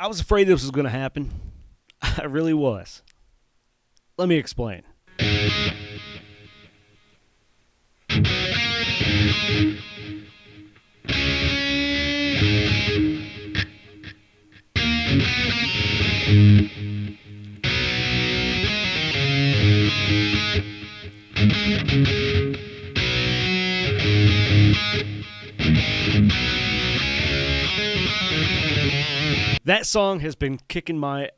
I was afraid this was going to happen. I really was. Let me explain. That song has been kicking my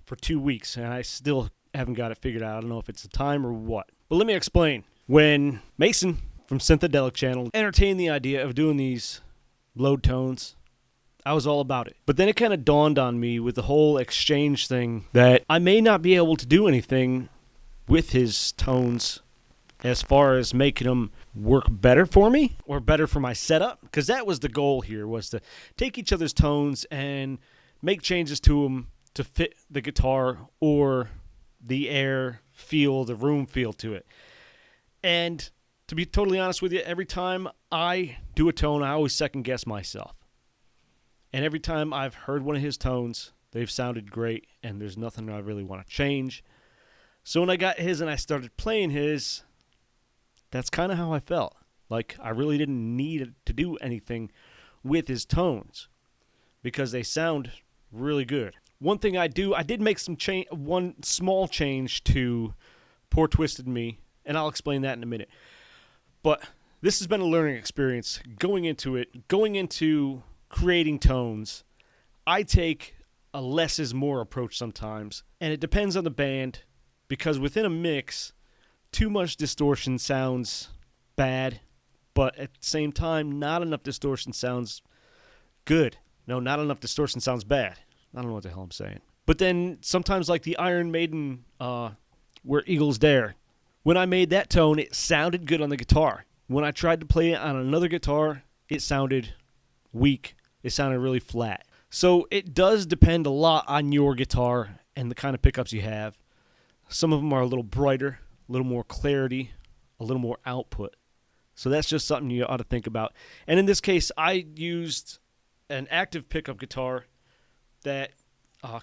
for 2 weeks, and I still haven't got it figured out. I don't know if it's the time or what. But let me explain. When Mason from Synthedelic Channel entertained the idea of doing these load tones, I was all about it. But then it kind of dawned on me with the whole exchange thing that I may not be able to do anything with his tones as far as making them work better for me or better for my setup. Because that was the goal here, was to take each other's tones and make changes to them to fit the guitar or the air feel, the room feel to it. And to be totally honest with you, every time I do a tone, I always second guess myself. And every time I've heard one of his tones, they've sounded great, and there's nothing I really want to change. So when I got his and I started playing his, that's kind of how I felt. Like I really didn't need to do anything with his tones because they sound really good. One thing I did make one small change to Poor Twisted Me, and I'll explain that in a minute. But this has been a learning experience going into creating tones. I take a less is more approach sometimes, and it depends on the band, because within a mix, too much distortion sounds bad, but at the same time, not enough distortion sounds good. No, not enough distortion sounds bad. I don't know what the hell I'm saying. But then sometimes like the Iron Maiden, Where Eagles Dare, when I made that tone, it sounded good on the guitar. When I tried to play it on another guitar, it sounded weak. It sounded really flat. So it does depend a lot on your guitar and the kind of pickups you have. Some of them are a little brighter, a little more clarity, a little more output. So that's just something you ought to think about. And in this case, I used an active pickup guitar that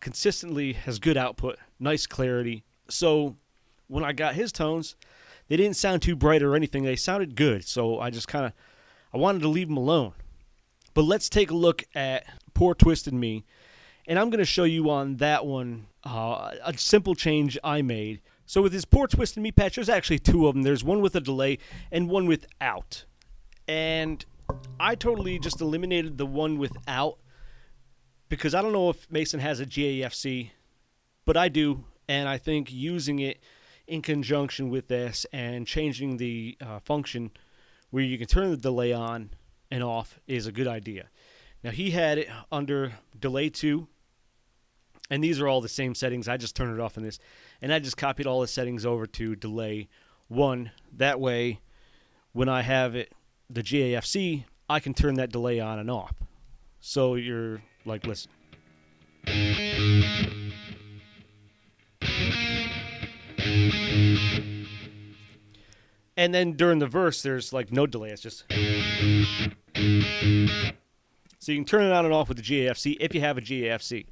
consistently has good output, nice clarity. So when I got his tones, they didn't sound too bright or anything. They sounded good. So I just I wanted to leave them alone. But let's take a look at Poor Twisted Me. And I'm going to show you on that one a simple change I made. So with his Poor Twisted Me patch, there's actually two of them. There's one with a delay and one without. And I totally just eliminated the one without because I don't know if Mason has a GAFC, but I do. And I think using it in conjunction with this and changing the function where you can turn the delay on and off is a good idea. Now he had it under delay 2, and these are all the same settings. I just turned it off in this, and I just copied all the settings over to delay 1. That way, when I have it, the GAFC, I can turn that delay on and off. So you're like, listen. And then during the verse, there's like no delay. It's just. So you can turn it on and off with the GAFC if you have a GAFC.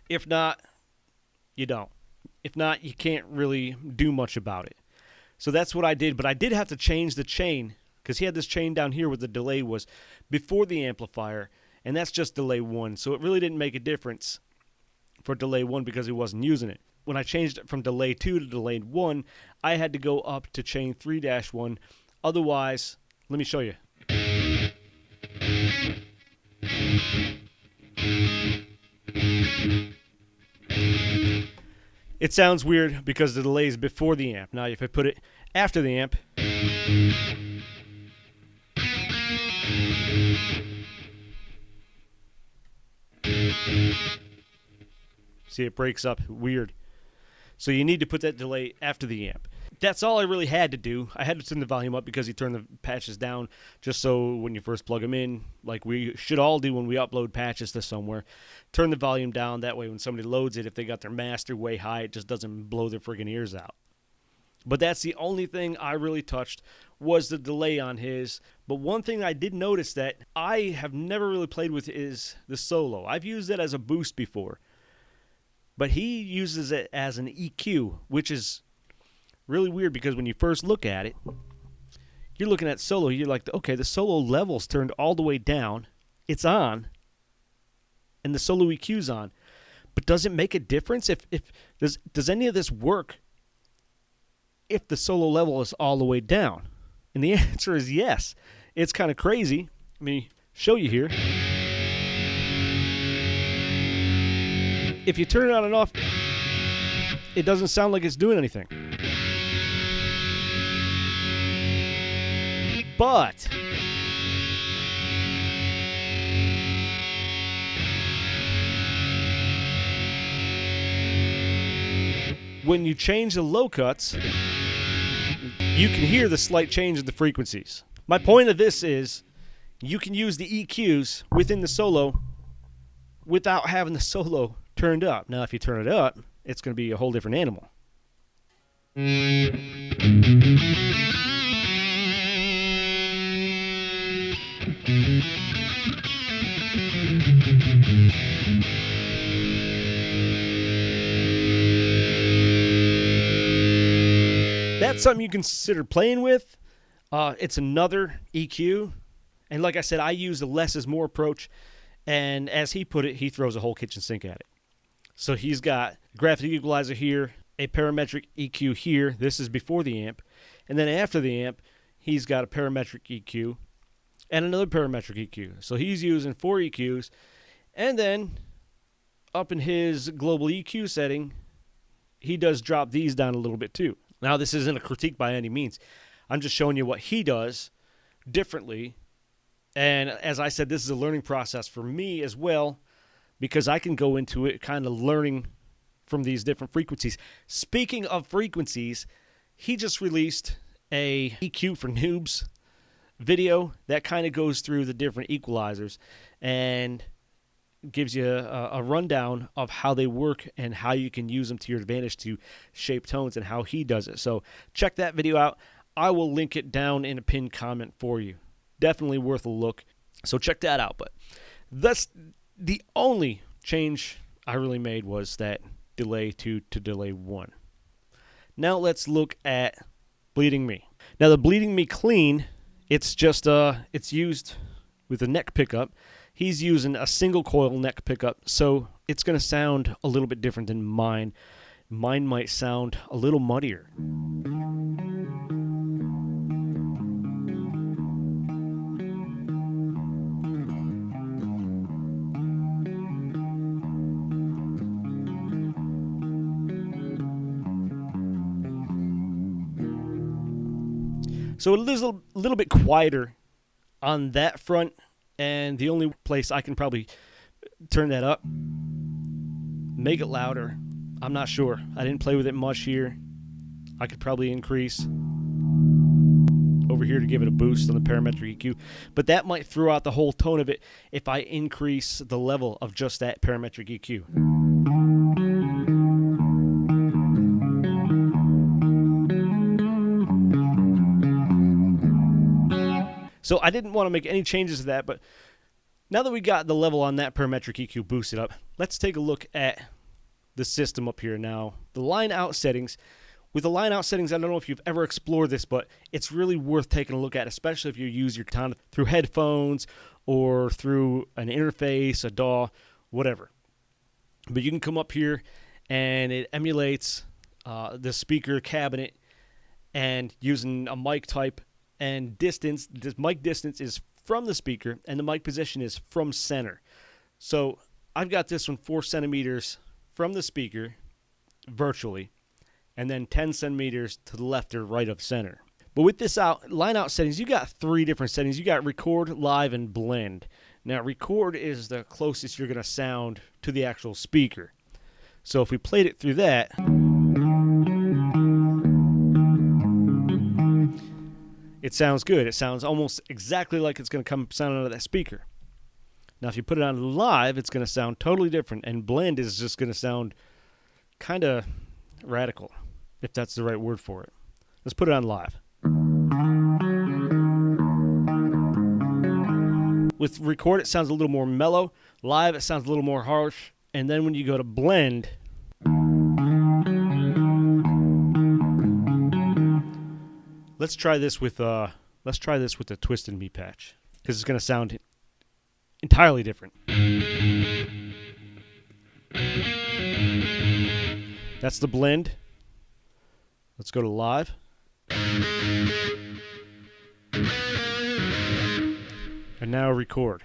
If not, you don't. If not, you can't really do much about it. So that's what I did. But I did have to change the chain because he had this chain down here where the delay was before the amplifier. And that's just delay 1. So it really didn't make a difference for delay 1 because he wasn't using it. When I changed it from delay 2 to delay 1, I had to go up to chain 3-1. Otherwise, let me show you. It sounds weird because the delay is before the amp. Now, if I put it after the amp, see, it breaks up weird. So you need to put that delay after the amp. That's all I really had to do. I had to turn the volume up because he turned the patches down just so when you first plug them in, like we should all do when we upload patches to somewhere, turn the volume down. That way when somebody loads it, if they got their master way high, it just doesn't blow their friggin' ears out. But that's the only thing I really touched was the delay on his. But one thing I did notice that I have never really played with is the solo. I've used it as a boost before. But he uses it as an EQ, which is really weird because when you first look at it, you're looking at solo, you're like, okay, the solo level's turned all the way down. It's on. And the solo EQ's on. But does it make a difference? If does any of this work if the solo level is all the way down? And the answer is yes. It's kind of crazy. Let me show you here. If you turn it on and off, it doesn't sound like it's doing anything. But when you change the low cuts, you can hear the slight change in the frequencies. My point of this is you can use the EQs within the solo without having the solo turned up. Now, if you turn it up, it's going to be a whole different animal. That's something you consider playing with. It's another EQ. And like I said, I use the less is more approach. And as he put it, he throws a whole kitchen sink at it. So he's got graphic equalizer here, a parametric EQ here. This is before the amp. And then after the amp, he's got a parametric EQ and another parametric EQ. So he's using 4 EQs. And then up in his global EQ setting, he does drop these down a little bit too. Now, this isn't a critique by any means. I'm just showing you what he does differently. And as I said, this is a learning process for me as well, because I can go into it kind of learning from these different frequencies. Speaking of frequencies, he just released a EQ for noobs video that kind of goes through the different equalizers and gives you a rundown of how they work and how you can use them to your advantage to shape tones and how he does it. So check that video out. I will link it down in a pinned comment for you. Definitely worth a look. So check that out. But that's the only change I really made was that delay 2 to delay 1. Now let's look at Bleeding Me. Now the Bleeding Me clean, it's just it's used with a neck pickup. He's using a single coil neck pickup, so it's going to sound a little bit different than mine. Mine might sound a little muddier. So it is a little bit quieter on that front. And the only place I can probably turn that up, make it louder, I'm not sure. I didn't play with it much here. I could probably increase over here to give it a boost on the parametric EQ. But that might throw out the whole tone of it if I increase the level of just that parametric EQ. So I didn't want to make any changes to that, but now that we got the level on that parametric EQ boosted up, let's take a look at the system up here now. The line out settings. With the line out settings, I don't know if you've ever explored this, but it's really worth taking a look at, especially if you use your Katana through headphones or through an interface, a DAW, whatever. But you can come up here and it emulates the speaker cabinet and using a mic type and distance. This mic distance is from the speaker and the mic position is from center. So I've got this one 4 centimeters from the speaker virtually and then 10 centimeters to the left or right of center. But with this line out settings, you got 3 different settings. You got record, live, and blend. Now record is the closest you're going to sound to the actual speaker. So if we played it through that, it sounds good. It sounds almost exactly like it's going to come sound out of that speaker. Now, if you put it on live, it's going to sound totally different. And blend is just going to sound kind of radical, if that's the right word for it. Let's put it on live. With record, it sounds a little more mellow. Live, it sounds a little more harsh. And then when you go to blend, let's try this with the Twisted Me patch, because it's going to sound entirely different. That's the blend. Let's go to live. And now record.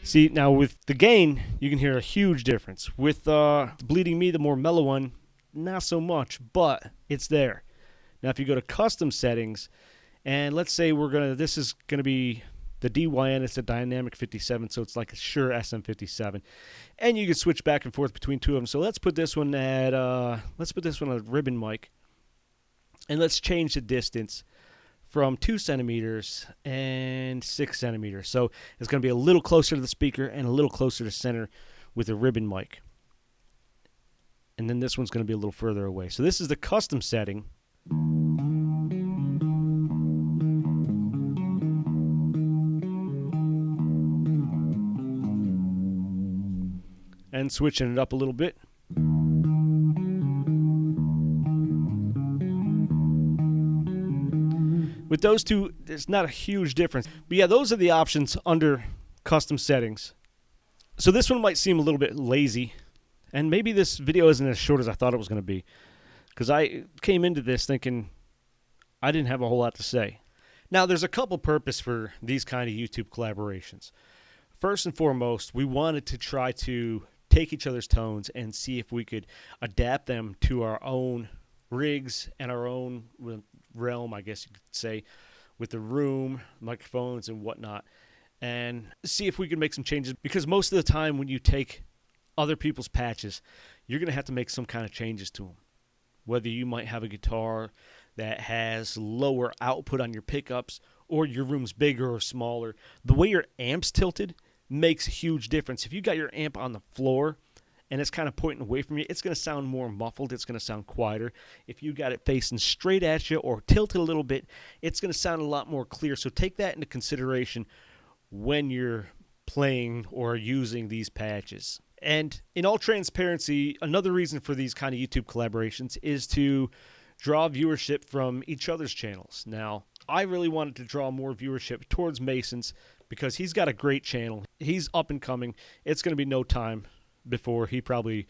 See, now with the gain, you can hear a huge difference. With Bleeding Me, the more mellow one, not so much, but it's there. Now if you go to custom settings, and let's say this is gonna be the DYN, it's a dynamic 57, so it's like a Shure SM57. And you can switch back and forth between two of them. So let's put this one at ribbon mic. And let's change the distance from 2 centimeters and 6 centimeters. So it's going to be a little closer to the speaker and a little closer to center with a ribbon mic. And then this one's going to be a little further away. So this is the custom setting. And switching it up a little bit. With those two, there's not a huge difference. But yeah, those are the options under custom settings. So this one might seem a little bit lazy. And maybe this video isn't as short as I thought it was going to be. Because I came into this thinking I didn't have a whole lot to say. Now, there's a couple purposes for these kind of YouTube collaborations. First and foremost, we wanted to try to take each other's tones and see if we could adapt them to our own rigs and our own realm, I guess you could say, with the room, microphones, and whatnot, and see if we could make some changes. Because most of the time when you take other people's patches, you're going to have to make some kind of changes to them. Whether you might have a guitar that has lower output on your pickups, or your room's bigger or smaller, the way your amp's tilted makes a huge difference. If you got your amp on the floor and it's kind of pointing away from you, it's going to sound more muffled. It's going to sound quieter. If you got it facing straight at you or tilted a little bit, it's going to sound a lot more clear. So take that into consideration when you're playing or using these patches. And in all transparency, another reason for these kind of YouTube collaborations is to draw viewership from each other's channels. Now, I really wanted to draw more viewership towards Mason's because he's got a great channel. He's up and coming. It's going to be no time before he probably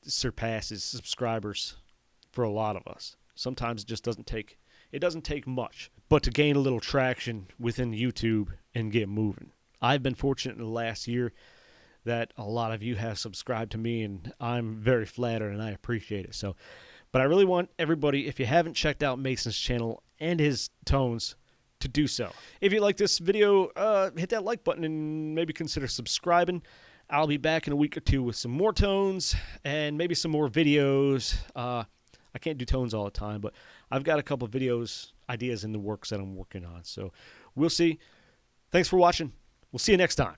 surpasses subscribers for a lot of us. Sometimes it just doesn't take much, but to gain a little traction within YouTube and get moving. I've been fortunate in the last year that a lot of you have subscribed to me, and I'm very flattered and I appreciate it. So, but I really want everybody, if you haven't checked out Mason's channel and his tones, to do so. If you like this video, hit that like button and maybe consider subscribing. I'll be back in a week or two with some more tones and maybe some more videos. I can't do tones all the time, but I've got a couple of ideas in the works that I'm working on. So we'll see. Thanks for watching. We'll see you next time.